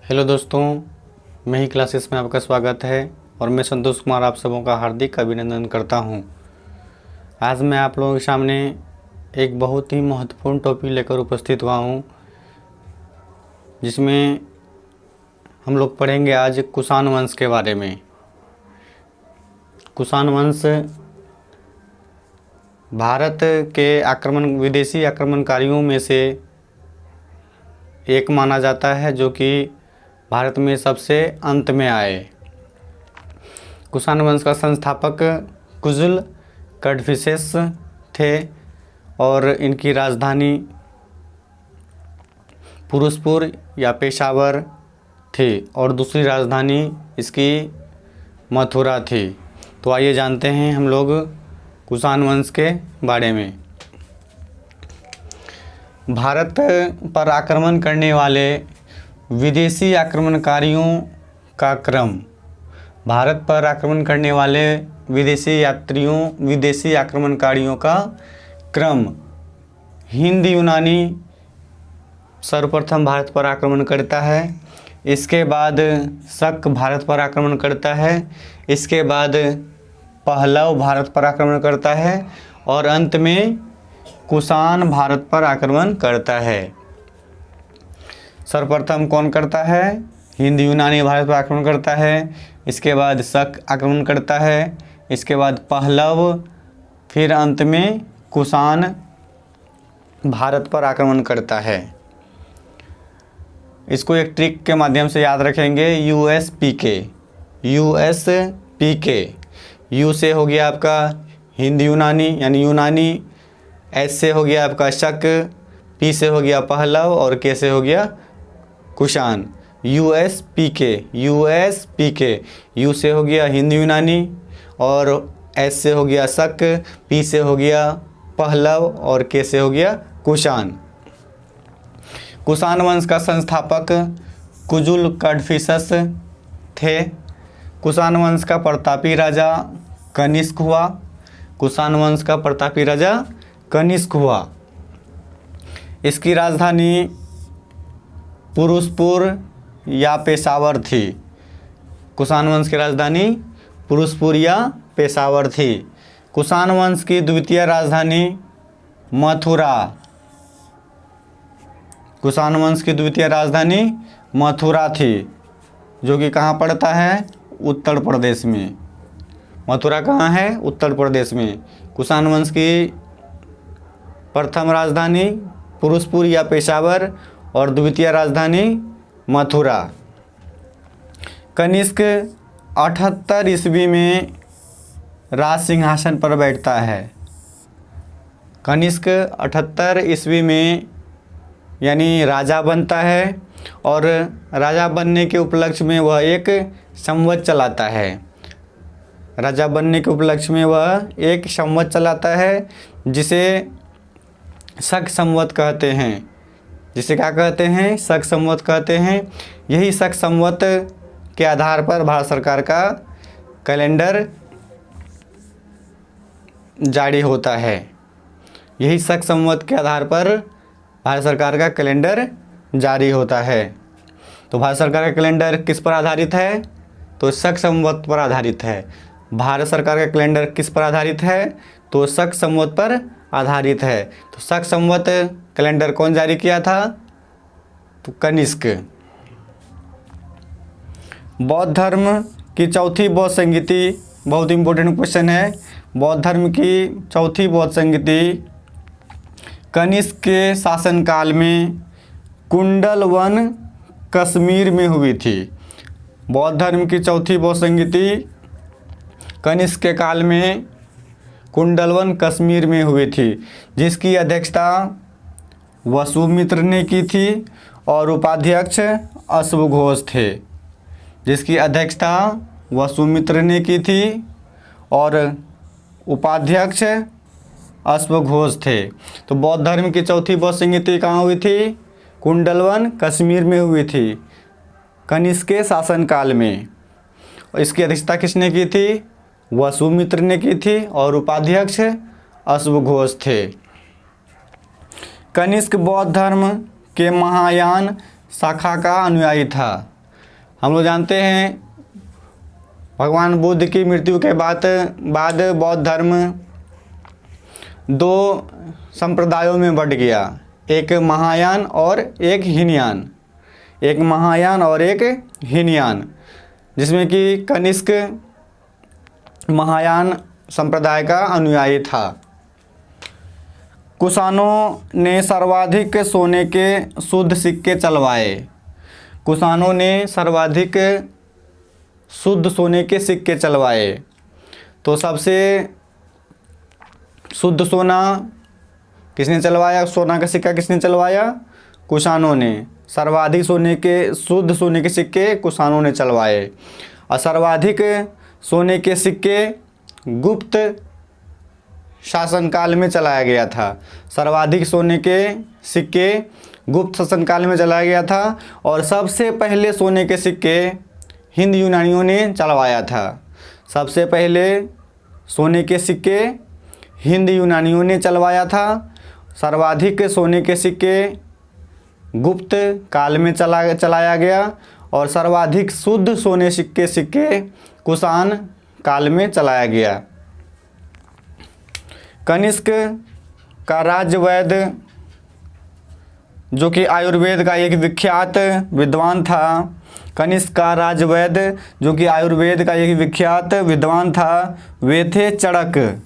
Hello दोस्तों, मैं ही classes में आपका स्वागत है और मैं संतोष कुमार आप सबों का हार्दिक अभिनंदन करता हूं। आज मैं आप लोगों के सामने एक बहुत ही महत्वपूर्ण टॉपिक लेकर उपस्थित हुआ हूं, जिसमें हम लोग पढ़ेंगे आज कुषाण वंश के बारे में। कुषाण वंश भारत के विदेशी आक्रमणकारियों में से एक माना जाता है, जो कि भारत में सबसे अंत में आए। कुषाण वंश का संस्थापक कुजुल कड़फिसेस थे और इनकी राजधानी पुरुषपुर या पेशावर थी और दूसरी राजधानी इसकी मथुरा थी। तो आइए जानते हैं हम लोग कुषाण वंश के बारे में। भारत पर आक्रमण करने वाले विदेशी आक्रमणकारियों का क्रम। भारत पर आक्रमण करने वाले विदेशी आक्रमणकारियों का क्रम। हिंद यूनानी सर्वप्रथम भारत पर आक्रमण करता है, इसके बाद शक भारत पर आक्रमण करता है, इसके बाद पहलव भारत पर आक्रमण करता है और अंत में कुषाण भारत पर आक्रमण करता है। सर्वप्रथम कौन करता है? हिंद यूनानी भारत पर आक्रमण करता है, इसके बाद शक आक्रमण करता है, इसके बाद पहलव, फिर अंत में कुषाण भारत पर आक्रमण करता है। इसको एक ट्रिक के माध्यम से याद रखेंगे, USPK। यू से हो गया आपका हिंद यूनानी यानी यूनानी, एस से हो गया आपका शक, पी से हो गया पहलव और के से हो गया कुषाण। USPK। यू से हो गया हिंद यूनानी और एस से हो गया शक, पी से हो गया पहलव और के से हो गया कुषाण। कुषाण वंश का संस्थापक कुजुल कड़फिसेस थे। कुषाण वंश का प्रतापी राजा कनिष्क हुआ। कुषाण वंश का प्रतापी राजा कनिष्क हुआ। इसकी राजधानी पुरुषपुर या पेशावर थी। कुषाण वंश की राजधानी पुरुषपुर या पेशावर थी। कुषाण वंश की द्वितीय राजधानी मथुरा। कुषाण वंश की द्वितीय राजधानी मथुरा थी, जो कि कहाँ पड़ता है? उत्तर प्रदेश में। मथुरा कहाँ है? उत्तर प्रदेश में। कुषाण वंश की प्रथम राजधानी पुरुषपुर या पेशावर और द्वितीय राजधानी मथुरा। कनिष्क 78 ईस्वी में राज सिंहासन पर बैठता है। कनिष्क 78 ईस्वी में यानी राजा बनता है और राजा बनने के उपलक्ष्य में वह एक संवत चलाता है। राजा बनने के उपलक्ष्य में वह एक संवत चलाता है, जिसे शक संवत कहते हैं। जिसे क्या कहते हैं? शक संवत कहते हैं। यही शक संवत के आधार पर भारत सरकार का कैलेंडर जारी होता है। यही शक संवत के आधार पर भारत सरकार का कैलेंडर जारी होता है। तो भारत सरकार का कैलेंडर किस पर आधारित है? तो शक संवत पर आधारित है। भारत सरकार का कैलेंडर किस पर आधारित है? तो शक संवत पर आधारित है। तो शक संवत कैलेंडर कौन जारी किया था? तो कनिष्क। बौद्ध धर्म की चौथी बौद्ध संगीति, बहुत इंपॉर्टेंट क्वेश्चन है। बौद्ध धर्म की चौथी बौद्ध संगीति कनिष्क के शासनकाल में कुंडलवन कश्मीर में हुई थी। बौद्ध धर्म की चौथी बौद्ध संगीति कनिष्क के काल में कुंडलवन कश्मीर में हुई थी, जिसकी अध्यक्षता वसुमित्र ने की थी और उपाध्यक्ष अश्वघोष थे। जिसकी अध्यक्षता वसुमित्र ने की थी और उपाध्यक्ष अश्वघोष थे। तो बौद्ध धर्म की चौथी बौद्ध संगीति कहाँ हुई थी? कुंडलवन कश्मीर में हुई थी, कनिष्क के शासनकाल में। और इसकी अध्यक्षता किसने की थी? वसुमित्र ने की थी और उपाध्यक्ष अश्वघोष थे। कनिष्क बौद्ध धर्म के महायान शाखा का अनुयायी था। हम लोग जानते हैं भगवान बुद्ध की मृत्यु के बाद बौद्ध धर्म दो संप्रदायों में बंट गया, एक महायान और एक हीनयान, एक महायान और एक हीनयान, जिसमें कि कनिष्क महायान संप्रदाय का अनुयायी था। कुषाणों ने सर्वाधिक सोने के शुद्ध सिक्के चलवाए। कुषाणों ने सर्वाधिक शुद्ध सोने के सिक्के चलवाए। तो सबसे शुद्ध सोना किसने चलवाया? सोना का सिक्का किसने चलवाया? कुषाणों ने। सर्वाधिक शुद्ध सोने के सिक्के कुषाणों ने चलवाए। और सर्वाधिक सोने के सिक्के गुप्त शासनकाल में चलाया गया था। सर्वाधिक सोने के सिक्के गुप्त शासनकाल में चलाया गया था। और सबसे पहले सोने के सिक्के हिंद यूनानियों ने चलवाया था। सबसे पहले सोने के सिक्के हिंद यूनानियों ने चलवाया था। सर्वाधिक सोने के सिक्के गुप्त काल में चलाया गया। और सर्वाधिक शुद्ध सोने के सिक्के कुषाण काल में चलाया गया। कनिष्क का राजवैद्य, जो कि आयुर्वेद का एक विख्यात विद्वान था, कनिष्क का राजवैद्य जो कि आयुर्वेद का एक विख्यात विद्वान था, वे थे चरक।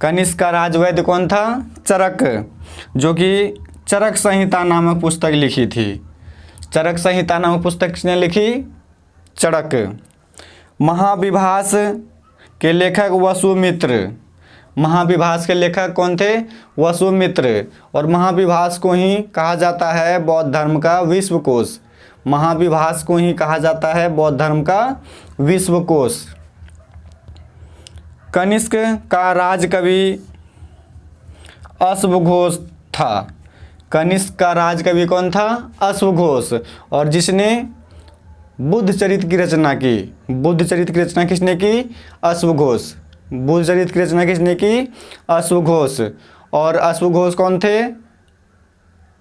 कनिष्क का राजवैद्य कौन था? चरक, जो कि चरक संहिता नामक पुस्तक लिखी थी। चरक संहिता नामक पुस्तक किसने लिखी? चरक। महाविभास के लेखक वसुमित्र। महाविभास के लेखक कौन थे? वसुमित्र। और महाविभास को ही कहा जाता है बौद्ध धर्म का विश्वकोश। महाविभास को ही कहा जाता है बौद्ध धर्म का विश्वकोश। कनिष्क का राजकवि अश्वघोष था। कनिष्क का राजकवि कौन था? अश्वघोष। और जिसने बुद्ध चरित्र की रचना की। बुद्ध चरित्र की रचना किसने की? अश्वघोष। बुद्ध चरित्र की रचना किसने की? अश्वघोष। और अश्वघोष कौन थे?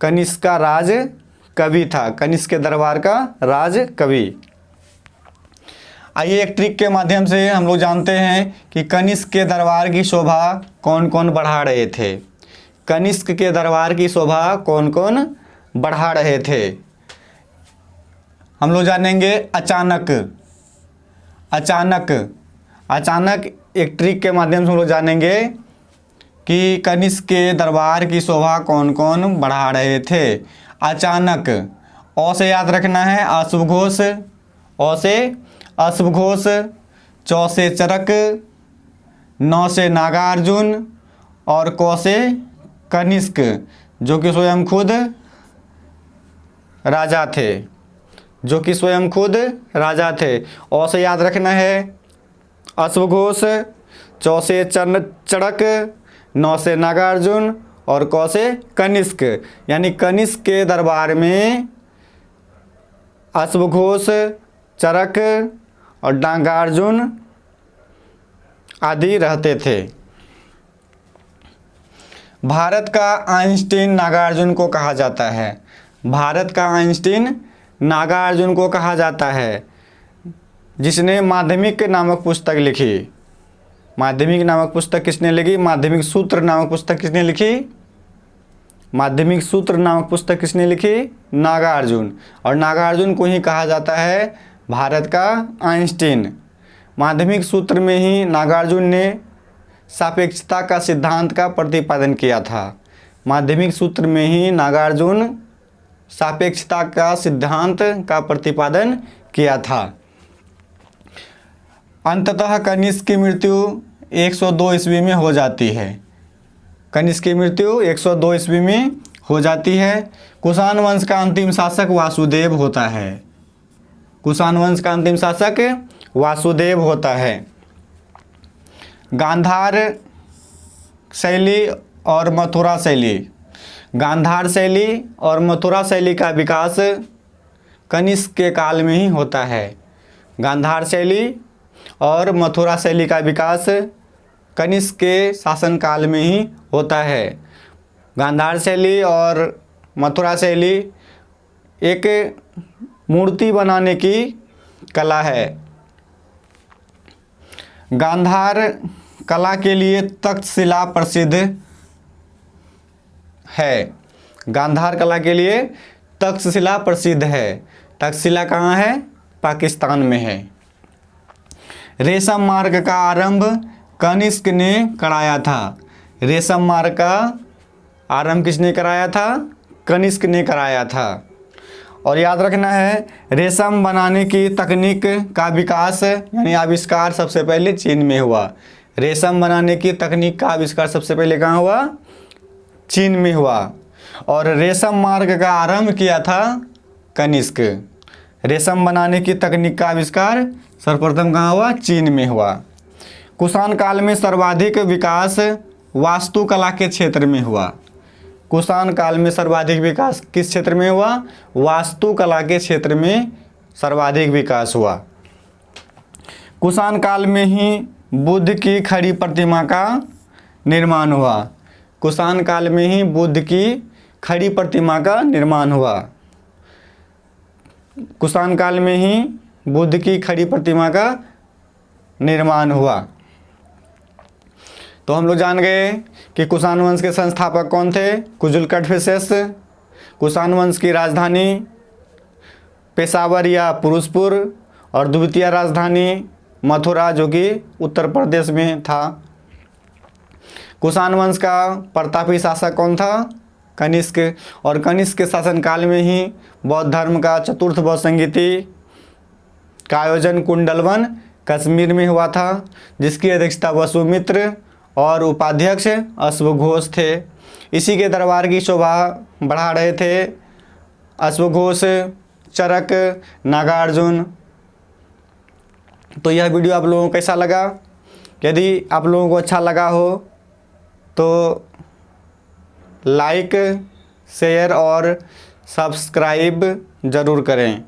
कनिष्क का राज कवि था। कनिष्क के दरबार का राज कवि। आइए एक ट्रिक के माध्यम से हम लोग जानते हैं कि कनिष्क के दरबार की शोभा कौन कौन बढ़ा रहे थे। कनिष्क के दरबार की शोभा कौन कौन बढ़ा रहे थे? हम लोग जानेंगे अचानक। अचानक एक ट्रिक के माध्यम से हम लोग जानेंगे कि कनिष्क के दरबार की शोभा कौन कौन बढ़ा रहे थे। अचानक, औ से याद रखना है अश्वघोष, औ से अश्वघोष, चौ से चरक, नौ से नागार्जुन और कौ से कनिष्क, जो कि स्वयं खुद राजा थे। जो कि स्वयं खुद राजा थे। औ से याद रखना है अश्वघोष, चौ से चरक, नौ से नागार्जुन और कौ से कनिष्क। यानी कनिष्क के दरबार में अश्वघोष, चरक और नागार्जुन आदि रहते थे। भारत का आइंस्टीन नागार्जुन को कहा जाता है। भारत का आइंस्टीन नागार्जुन को कहा जाता है, जिसने माध्यमिक नामक पुस्तक लिखी। माध्यमिक नामक पुस्तक किसने लिखी? माध्यमिक सूत्र नामक पुस्तक किसने लिखी? माध्यमिक सूत्र नामक पुस्तक किसने लिखी? नागार्जुन। और नागार्जुन को ही कहा जाता है भारत का आइंस्टीन। माध्यमिक सूत्र में ही नागार्जुन ने सापेक्षता का सिद्धांत का प्रतिपादन किया था। माध्यमिक सूत्र में ही नागार्जुन सापेक्षता का सिद्धांत का प्रतिपादन किया था। अंततः कनिष्क की मृत्यु 102 ईस्वी में हो जाती है। कनिष्क की मृत्यु 102 ईस्वी में हो जाती है। कुषाण वंश का अंतिम शासक वासुदेव होता है। कुषाण वंश का अंतिम शासक वासुदेव होता है। गांधार शैली और मथुरा शैली। गांधार शैली और मथुरा शैली का विकास कनिष्क के काल में ही होता है। गांधार शैली और मथुरा शैली का विकास कनिष्क के शासनकाल में ही होता है। गांधार शैली और मथुरा शैली एक मूर्ति बनाने की कला है। गांधार कला के लिए तक्षशिला प्रसिद्ध है। गांधार कला के लिए तक्षशिला प्रसिद्ध है। तक्षशिला कहाँ है? पाकिस्तान में है। रेशम मार्ग का आरंभ कनिष्क ने कराया था। रेशम मार्ग का आरंभ किसने कराया था? कनिष्क ने कराया था। और याद रखना है, रेशम बनाने की तकनीक का विकास यानी आविष्कार सबसे पहले चीन में हुआ। रेशम बनाने की तकनीक का आविष्कार सबसे पहले कहाँ हुआ? चीन में हुआ। और रेशम मार्ग का आरंभ किया था कनिष्क। रेशम बनाने की तकनीक का आविष्कार सर्वप्रथम कहाँ हुआ? चीन में हुआ। कुषाण काल में सर्वाधिक विकास वास्तुकला के क्षेत्र में हुआ। कुषाण काल में सर्वाधिक विकास किस क्षेत्र में हुआ? वास्तुकला के क्षेत्र में सर्वाधिक विकास हुआ। कुषाण काल में ही बुद्ध की खड़ी प्रतिमा का निर्माण हुआ। कुषाण काल में ही बुद्ध की खड़ी प्रतिमा का निर्माण हुआ। कुषाण काल में ही बुद्ध की खड़ी प्रतिमा का निर्माण हुआ। तो हम लोग जान गए कि कुषाण वंश के संस्थापक कौन थे? कुजुल कड़फिसेस। कुषाण वंश की राजधानी पेशावर या पुरुषपुर और द्वितीय राजधानी मथुरा जो कि उत्तर प्रदेश में था। कुषाण वंश का प्रतापी शासक कौन था? कनिष्क। और कनिष्क के शासनकाल में ही बौद्ध धर्म का चतुर्थ बौद्ध संगीति का आयोजन कुंडलवन कश्मीर में हुआ था, जिसकी अध्यक्षता वसुमित्र और उपाध्यक्ष अश्वघोष थे। इसी के दरबार की शोभा बढ़ा रहे थे अश्वघोष, चरक, नागार्जुन। तो यह वीडियो आप लोगों को कैसा लगा? यदि आप लोगों को अच्छा लगा हो तो लाइक, शेयर और सब्सक्राइब ज़रूर करें।